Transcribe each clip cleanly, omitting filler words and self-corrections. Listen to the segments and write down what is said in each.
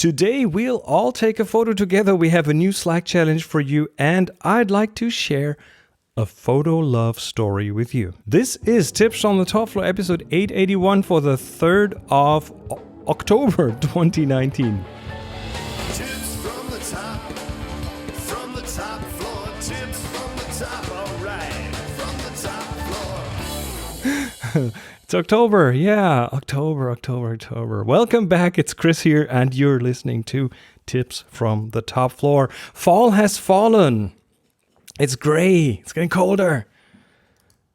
Today we'll all take a photo together. We have a new Slack challenge for you, and I'd like to share a photo love story with you. This is Tips from the Top Floor, episode 881 for the 3rd of October 2019. Tips from the top floor, tips from the top, all right, from the top floor. It's October, yeah, October. Welcome back, it's Chris here, and you're listening to Tips from the Top Floor. Fall has fallen. It's gray, it's getting colder.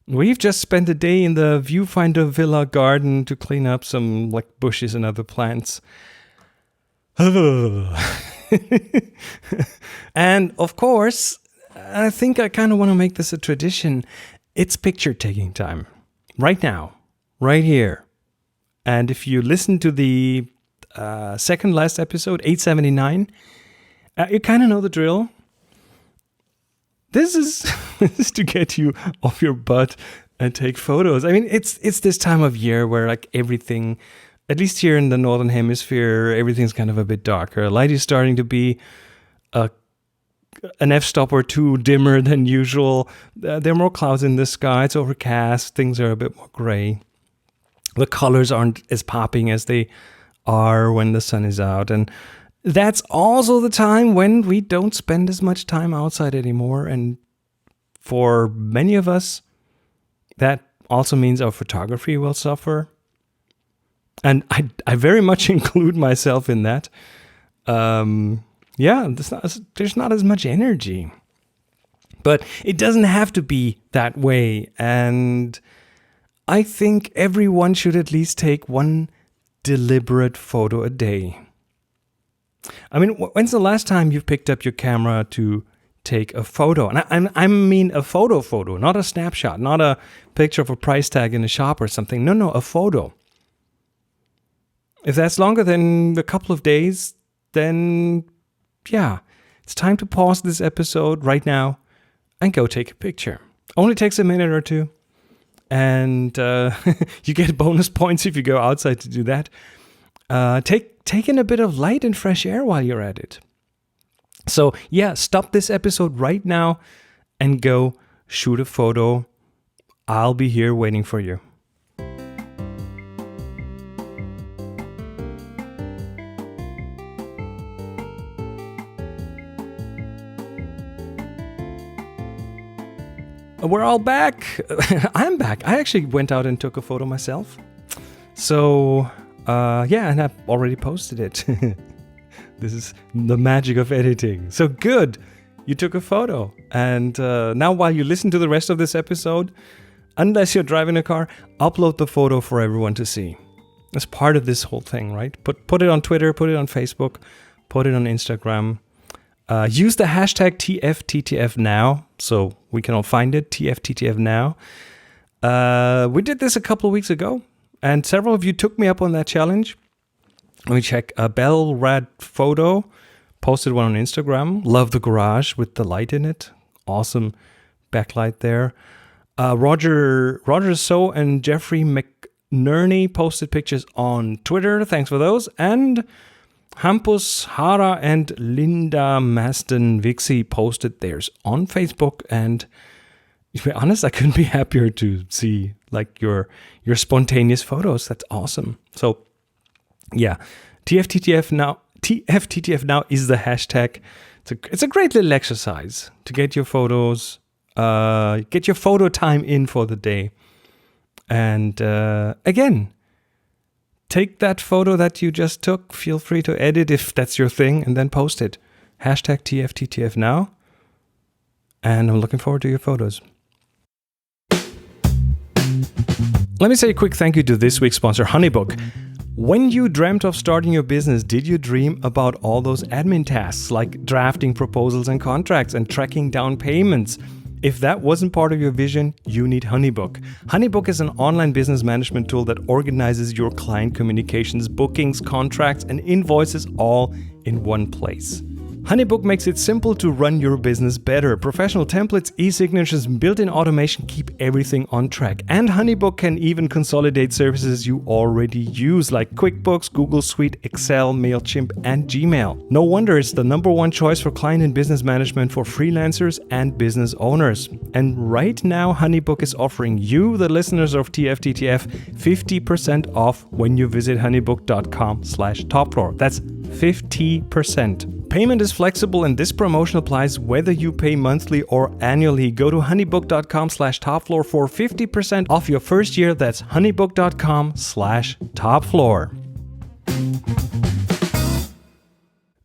We've just spent a day in the Viewfinder Villa garden to clean up some bushes and other plants. And of course, I think I kind of want to make this a tradition. It's picture taking time. Right now. Right here. And if you listen to the second last episode, 879, you kind of know the drill. This is to get you off your butt and take photos. I mean, it's this time of year where everything, at least here in the Northern Hemisphere, everything's kind of a bit darker. Light is starting to be an f-stop or two dimmer than usual. There are more clouds in the sky. It's overcast. Things are a bit more gray. The colors aren't as popping as they are when the sun is out. And that's also the time when we don't spend as much time outside anymore. And for many of us, that also means our photography will suffer. And I very much include myself in that. There's not as much energy. But it doesn't have to be that way. And I think everyone should at least take one deliberate photo a day. I mean, when's the last time you picked up your camera to take a photo? And I mean a photo, not a snapshot, not a picture of a price tag in a shop or something. No, a photo. If that's longer than a couple of days, then yeah, it's time to pause this episode right now and go take a picture. Only takes a minute or two. And you get bonus points if you go outside to do that. Take in a bit of light and fresh air while you're at it. So yeah, stop this episode right now and go shoot a photo. I'll be here waiting for you. We're all back. I'm back. I actually went out and took a photo myself. So, and I've already posted it. This is the magic of editing. So good. You took a photo. And now while you listen to the rest of this episode, unless you're driving a car, upload the photo for everyone to see. That's part of this whole thing, right? Put it on Twitter, put it on Facebook, put it on Instagram. Use the hashtag TFTTFnow so we can all find it, TFTTFnow. We did this a couple of weeks ago, and several of you took me up on that challenge. Let me check. Bell Rad Photo posted one on Instagram. Love the garage with the light in it. Awesome backlight there. Roger So and Jeffrey McNerney posted pictures on Twitter. Thanks for those. And Hampus Hara and Linda Maston Vixie posted theirs on Facebook, and to be honest, I couldn't be happier to see your spontaneous photos. That's awesome. So yeah, TFTTF now is the hashtag. It's a great little exercise to get your photos, get your photo time in for the day, and again. Take that photo that you just took, feel free to edit if that's your thing, and then post it. Hashtag TFTTFnow. And I'm looking forward to your photos. Let me say a quick thank you to this week's sponsor, Honeybook. When you dreamt of starting your business, did you dream about all those admin tasks like drafting proposals and contracts and tracking down payments? If that wasn't part of your vision, you need Honeybook. Honeybook is an online business management tool that organizes your client communications, bookings, contracts, and invoices all in one place. HoneyBook makes it simple to run your business better. Professional templates, e-signatures, built-in automation keep everything on track. And HoneyBook can even consolidate services you already use like QuickBooks, Google Suite, Excel, MailChimp, and Gmail. No wonder it's the number one choice for client and business management for freelancers and business owners. And right now, HoneyBook is offering you, the listeners of TFTTF, 50% off when you visit honeybook.com/topfloor. That's 50%. Payment is flexible and this promotion applies whether you pay monthly or annually. Go to honeybook.com/topfloor for 50% off your first year. That's honeybook.com/topfloor.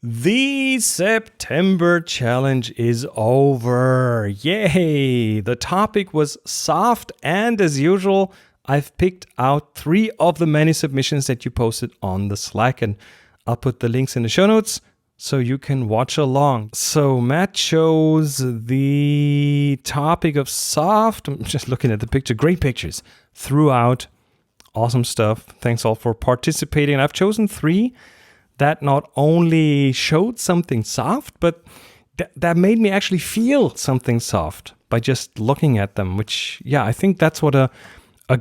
The September challenge is over. Yay! The topic was soft, and as usual, I've picked out 3 of the many submissions that you posted on the Slack, and I'll put the links in the show notes so you can watch along. So Matt chose the topic of soft. I'm just looking at the picture. Great pictures throughout. Awesome stuff. Thanks all for participating. I've chosen 3 that not only showed something soft, but that made me actually feel something soft by just looking at them, which, yeah, I think that's what a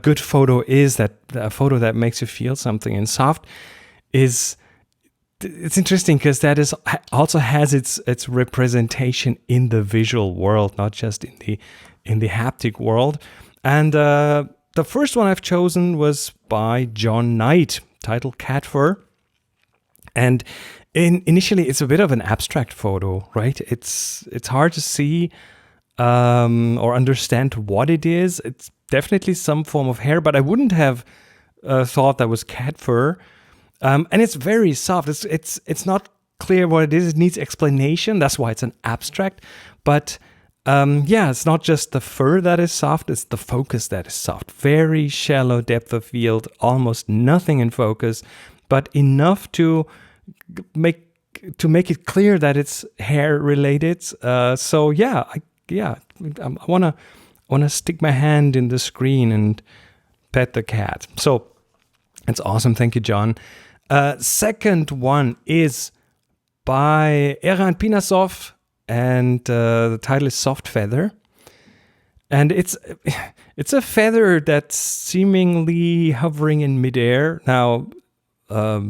good photo is, that a photo that makes you feel something. And soft is... It's interesting because that is also has its representation in the visual world, not just in the haptic world. And the first one I've chosen was by John Knight, titled Cat Fur. And initially, it's a bit of an abstract photo, right? It's hard to see or understand what it is. It's definitely some form of hair, but I wouldn't have thought that was cat fur. And it's very soft. It's not clear what it is. It needs explanation. That's why it's an abstract. But it's not just the fur that is soft. It's the focus that is soft. Very shallow depth of field. Almost nothing in focus, but enough to make it clear that it's hair related. I wanna stick my hand in the screen and pet the cat. So it's awesome. Thank you, John. Second one is by Eran Pinasov, and the title is Soft Feather. And it's a feather that's seemingly hovering in midair. Now, I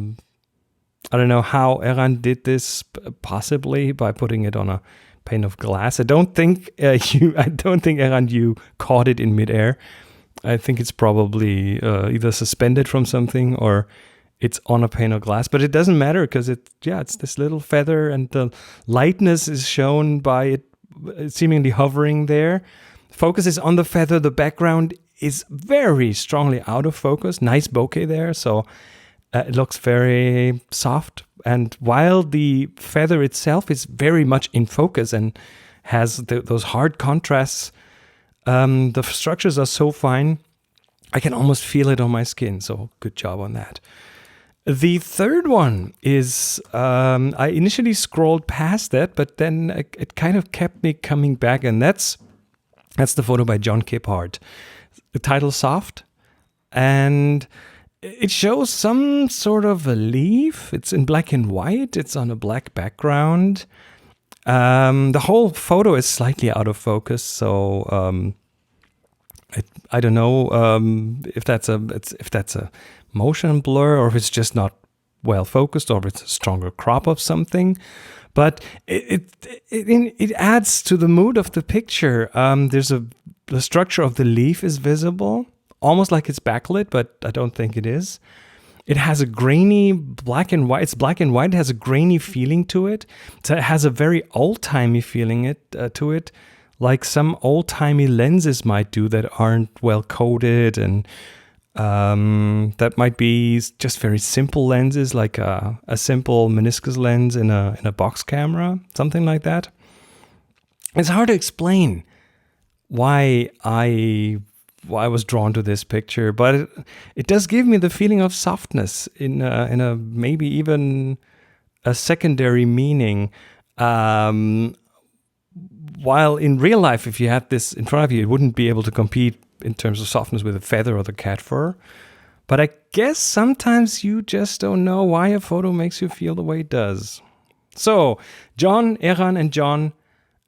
don't know how Eran did this, possibly by putting it on a pane of glass. I don't think Eran, you caught it in midair. I think it's probably either suspended from something or it's on a pane of glass, but it doesn't matter because it's this little feather, and the lightness is shown by it seemingly hovering there. Focus is on the feather. The background is very strongly out of focus. Nice bokeh there, so it looks very soft. And while the feather itself is very much in focus and has those hard contrasts, the structures are so fine, I can almost feel it on my skin. So good job on that. The third one is, I initially scrolled past that, but then it kind of kept me coming back. And that's the photo by John Kiphart. The title Soft. And it shows some sort of a leaf. It's in black and white. It's on a black background. The whole photo is slightly out of focus. So I don't know if that's a motion blur, or if it's just not well focused, or if it's a stronger crop of something. But it adds to the mood of the picture. The structure of the leaf is visible, almost like it's backlit, but I don't think it is. It has a grainy black and white. It's black and white. It has a grainy feeling to it. So it has a very old-timey feeling to it, like some old-timey lenses might do that aren't well coated, and that might be just very simple lenses, like a simple meniscus lens in a box camera, something like that. It's hard to explain why I was drawn to this picture, but it does give me the feeling of softness in a maybe even a secondary meaning. While in real life, if you had this in front of you, it wouldn't be able to compete in terms of softness with a feather or the cat fur. But I guess sometimes you just don't know why a photo makes you feel the way it does. So, John, Eran, and John,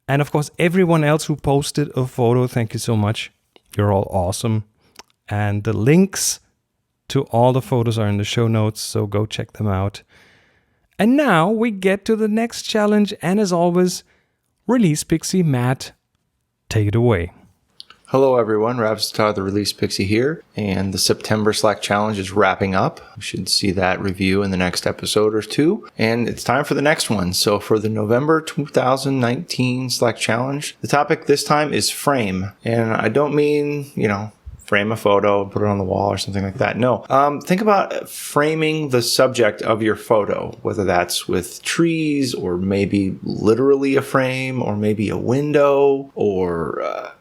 and of course, everyone else who posted a photo, thank you so much. You're all awesome. And the links to all the photos are in the show notes, so go check them out. And now we get to the next challenge, and as always, Release Pixie Matt, take it away. Hello everyone, Ravstar the Release Pixie here, and the September Slack Challenge is wrapping up. We should see that review in the next episode or two, and it's time for the next one. So for the November 2019 Slack Challenge, the topic this time is frame, and I don't mean, frame a photo, put it on the wall or something like that. No, think about framing the subject of your photo, whether that's with trees or maybe literally a frame or maybe a window or,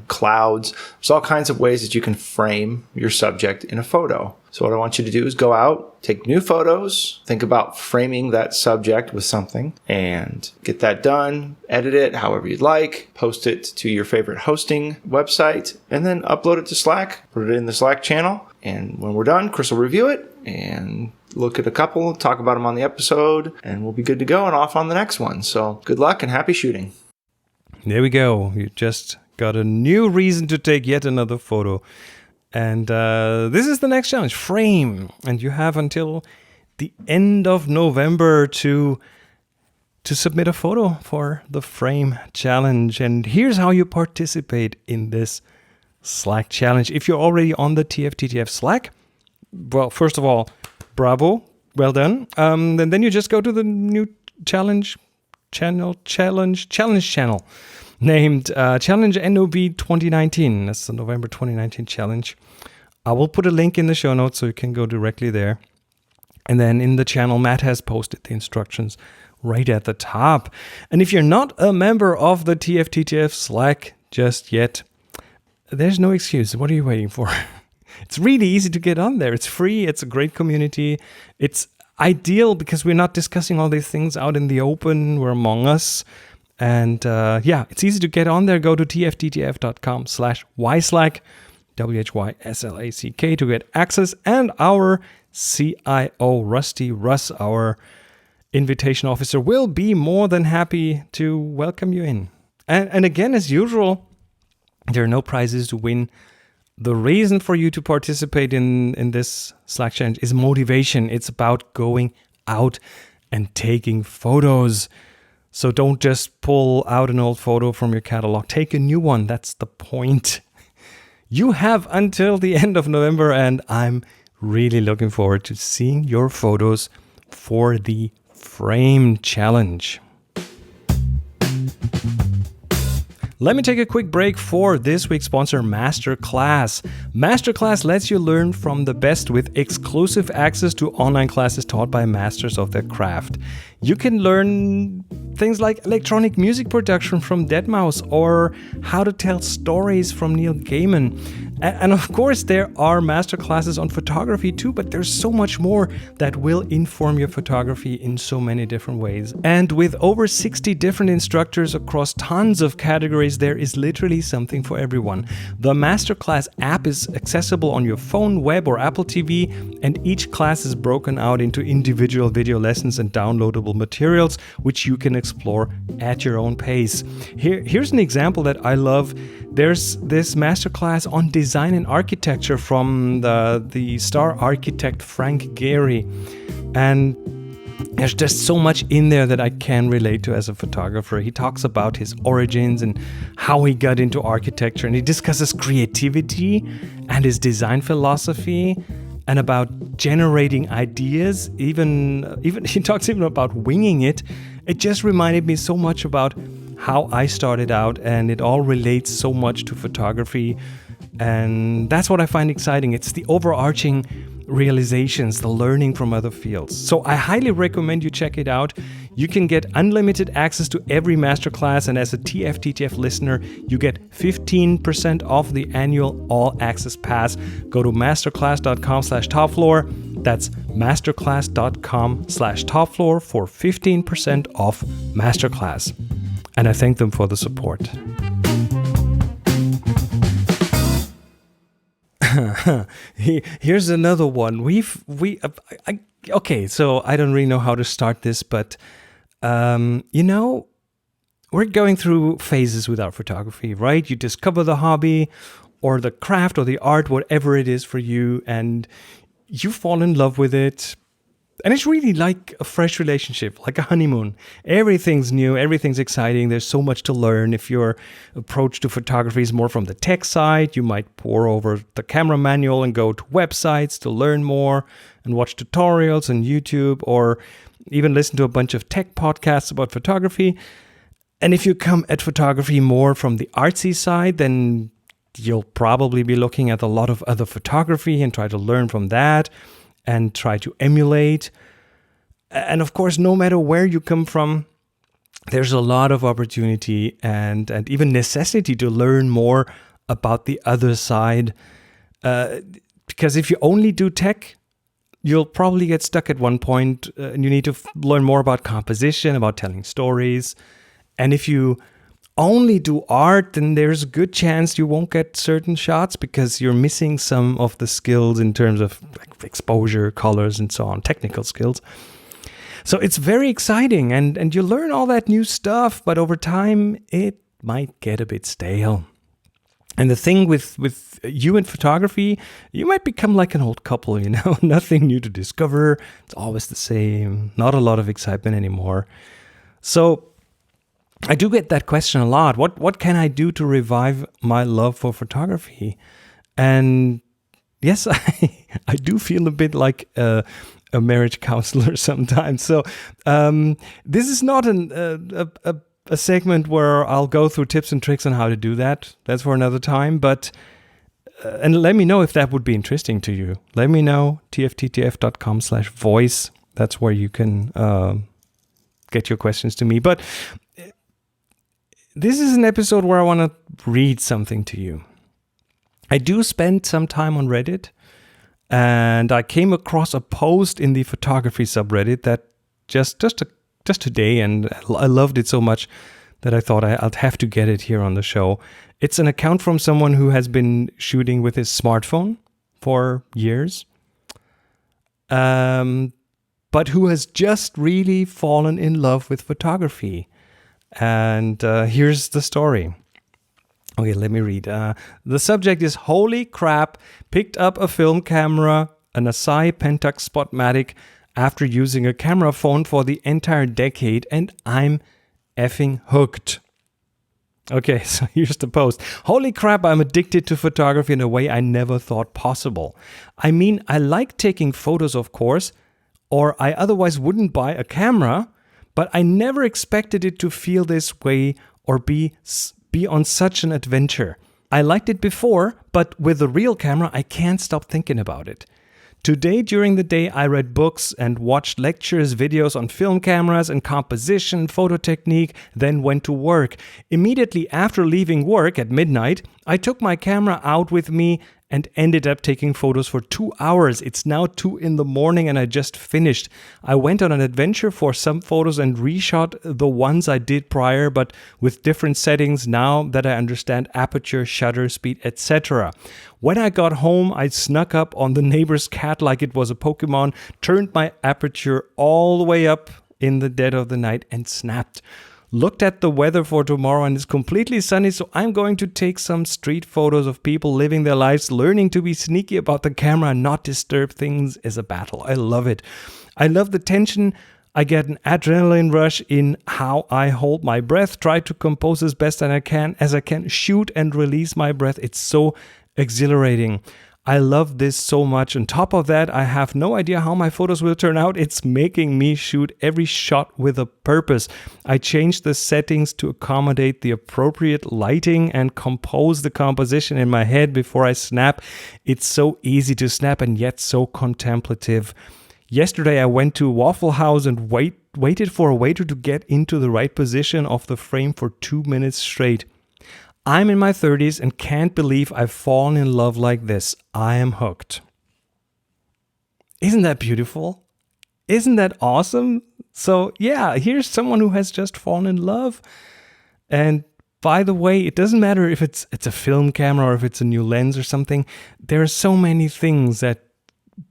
clouds. There's all kinds of ways that you can frame your subject in a photo. So what I want you to do is go out, take new photos, think about framing that subject with something, and get that done, edit it however you'd like, post it to your favorite hosting website, and then upload it to Slack, put it in the Slack channel, and when we're done, Chris will review it, and look at a couple, talk about them on the episode, and we'll be good to go and off on the next one. So good luck and happy shooting. There we go. You just got a new reason to take yet another photo. And this is the next challenge, frame. And you have until the end of November to submit a photo for the frame challenge. And here's how you participate in this Slack challenge. If you're already on the TFTTF Slack, well, first of all, bravo, well done. And then you just go to the new challenge channel named Challenge NOV 2019. That's the November 2019 challenge. I will put a link in the show notes so you can go directly there. And then in the channel, Matt has posted the instructions right at the top. And if you're not a member of the TFTTF Slack just yet, there's no excuse. What are you waiting for? It's really easy to get on there. It's free. It's a great community. It's ideal because we're not discussing all these things out in the open. We're among us. And it's easy to get on there. Go to tfttf.com/yslack, WHYSLACK, to get access. And our CIO, Rusty Russ, our invitation officer, will be more than happy to welcome you in. And again, as usual, there are no prizes to win. The reason for you to participate in this Slack challenge is motivation. It's about going out and taking photos. So don't just pull out an old photo from your catalog. Take a new one. That's the point. You have until the end of November, and I'm really looking forward to seeing your photos for the Frame Challenge. Let me take a quick break for this week's sponsor, Masterclass. Masterclass lets you learn from the best with exclusive access to online classes taught by masters of their craft. You can learn things like electronic music production from Deadmau5 or how to tell stories from Neil Gaiman. And of course, there are masterclasses on photography too, but there's so much more that will inform your photography in so many different ways. And with over 60 different instructors across tons of categories, there is literally something for everyone. The Masterclass app is accessible on your phone, web, or Apple TV, and each class is broken out into individual video lessons and downloadable materials, which you can explore at your own pace. Here's an example that I love. There's this masterclass on design and architecture from the star architect Frank Gehry. And there's just so much in there that I can relate to as a photographer. He talks about his origins and how he got into architecture, and he discusses creativity and his design philosophy and about generating ideas. Even he talks even about winging it. It just reminded me so much about how I started out, and it all relates so much to photography. And that's what I find exciting. It's the overarching realizations, the learning from other fields. So I highly recommend you check it out. You can get unlimited access to every masterclass, and as a TFTTF listener, you get 15% off the annual all access pass. Go to masterclass.com/topfloor. That's masterclass.com/topfloor for 15% off masterclass. And I thank them for the support. Here's another one. Okay, so I don't really know how to start this, but You know, we're going through phases with our photography, right? You discover the hobby or the craft or the art, whatever it is for you, and you fall in love with it. And it's really like a fresh relationship, like a honeymoon. Everything's new, everything's exciting. There's so much to learn. If your approach to photography is more from the tech side, you might pore over the camera manual and go to websites to learn more and watch tutorials on YouTube, or even listen to a bunch of tech podcasts about photography. And if you come at photography more from the artsy side, then you'll probably be looking at a lot of other photography and try to learn from that and try to emulate. And of course, no matter where you come from, there's a lot of opportunity and even necessity to learn more about the other side. Because if you only do tech, you'll probably get stuck at one point, and you need to learn more about composition, about telling stories. And if you only do art, then there's a good chance you won't get certain shots because you're missing some of the skills in terms of exposure, colors, and so on, technical skills. So it's very exciting, and you learn all that new stuff, but over time, it might get a bit stale. And the thing with you and photography, you might become like an old couple, you know, nothing new to discover. It's always the same, not a lot of excitement anymore. So I do get that question a lot. What can I do to revive my love for photography? And yes, I do feel a bit like a marriage counselor sometimes. So this is not a segment where I'll go through tips and tricks on how to do that. That's for another time. But and let me know if that would be interesting to you. Let me know, tfttf.com/voice. That's where you can get your questions to me. But this is an episode where I want to read something to you. I do spend some time on Reddit, and I came across a post in the photography subreddit that just today, and I loved it so much that I thought I'd have to get it here on the show. It's an account from someone who has been shooting with his smartphone for years, but who has just really fallen in love with photography. And here's the story. Okay, let me read. The subject is, holy crap, picked up a film camera, an Asahi Pentax Spotmatic, after using a camera phone for the entire decade, and I'm effing hooked. Okay, so here's the post. Holy crap, I'm addicted to photography in a way I never thought possible. I mean, I like taking photos, of course, or I otherwise wouldn't buy a camera, but I never expected it to feel this way or be on such an adventure. I liked it before, but with the real camera, I can't stop thinking about it. Today, during the day, I read books and watched lectures, videos on film cameras and composition, photo technique, then went to work. Immediately after leaving work at midnight, I took my camera out with me and ended up taking photos for 2 hours. It's now 2 a.m. and I just finished. I went on an adventure for some photos and reshot the ones I did prior, but with different settings now that I understand aperture, shutter speed, etc. When I got home, I snuck up on the neighbor's cat like it was a Pokemon, turned my aperture all the way up in the dead of the night and snapped. Looked at the weather for tomorrow and it's completely sunny, so I'm going to take some street photos of people living their lives, learning to be sneaky about the camera and not disturb things is a battle. I love it. I love the tension. I get an adrenaline rush in how I hold my breath, try to compose as best as I can, shoot and release my breath. It's so exhilarating. I love this so much. On top of that, I have no idea how my photos will turn out. It's making me shoot every shot with a purpose. I changed the settings to accommodate the appropriate lighting and compose the composition in my head before I snap. It's so easy to snap and yet so contemplative. Yesterday, I went to Waffle House and waited for a waiter to get into the right position of the frame for 2 minutes straight. I'm in my 30s and can't believe I've fallen in love like this. I am hooked. Isn't that beautiful? Isn't that awesome? So yeah, here's someone who has just fallen in love. And by the way, it doesn't matter if it's a film camera or if it's a new lens or something. There are so many things that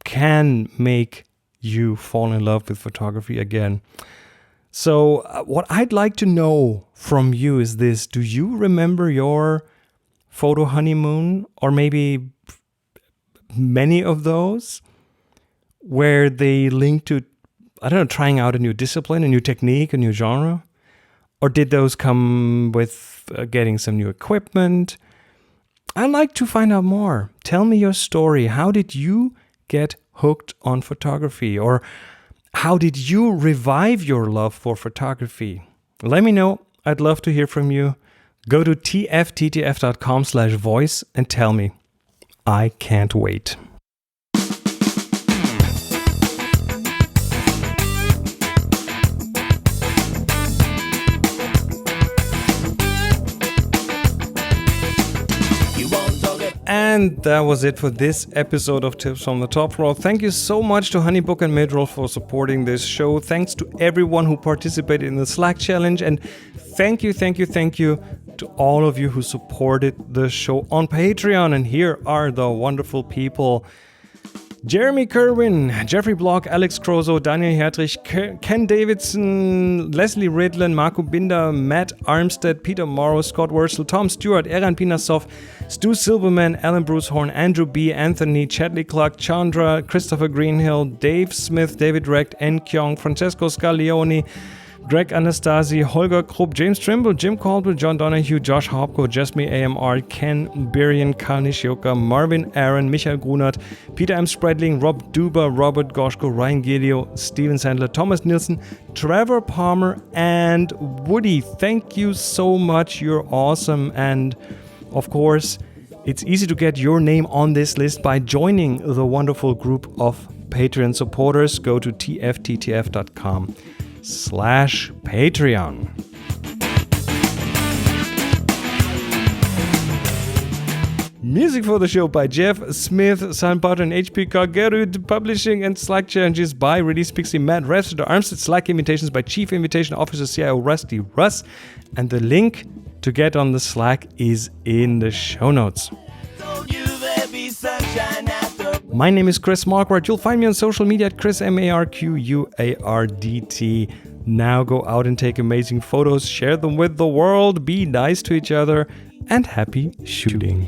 can make you fall in love with photography again. So what I'd like to know from you is this. Do you remember your photo honeymoon, or maybe many of those where they link to, I don't know, trying out a new discipline, a new technique, a new genre? Or did those come with getting some new equipment? I'd like to find out more. Tell me your story. How did you get hooked on photography? Or how did you revive your love for photography? Let me know. I'd love to hear from you. Go to tfttf.com/voice and tell me. I can't wait. And that was it for this episode of Tips from the Top Floor. Thank you so much to Honeybook and Midroll for supporting this show. Thanks to everyone who participated in the Slack challenge. And thank you to all of you who supported the show on Patreon. And here are the wonderful people: Jeremy Kerwin, Jeffrey Block, Alex Crozo, Daniel Hertrich, Ken Davidson, Leslie Ridlin, Marco Binder, Matt Armstead, Peter Morrow, Scott Wurzel, Tom Stewart, Eran Pinasov, Stu Silverman, Alan Bruce Horn, Andrew B., Anthony, Chadley Clark, Chandra, Christopher Greenhill, Dave Smith, David Recht, N. Kyong, Francesco Scaglione, Greg Anastasi, Holger Krupp, James Trimble, Jim Caldwell, John Donahue, Josh Hopko, Jasmine AMR, Ken Birian, Karl Nishioka, Marvin Aaron, Michael Grunert, Peter M. Spreadling, Rob Duber, Robert Goschko, Ryan Gilio, Steven Sandler, Thomas Nielsen, Trevor Palmer, and Woody. Thank you so much. You're awesome. And of course, it's easy to get your name on this list by joining the wonderful group of Patreon supporters. Go to tfttf.com/Patreon. Music for the show by Jeff Smith, Simon Potter and HP Kargerud. Publishing and Slack challenges by Release Pixie, Matt Revster, Armstead. Slack invitations by Chief Invitation Officer CIO Rusty Russ. And the link to get on the Slack is in the show notes. My name is Chris Marquardt. You'll find me on social media at Chris MarQuardt. Now go out and take amazing photos, share them with the world, be nice to each other, and happy shooting.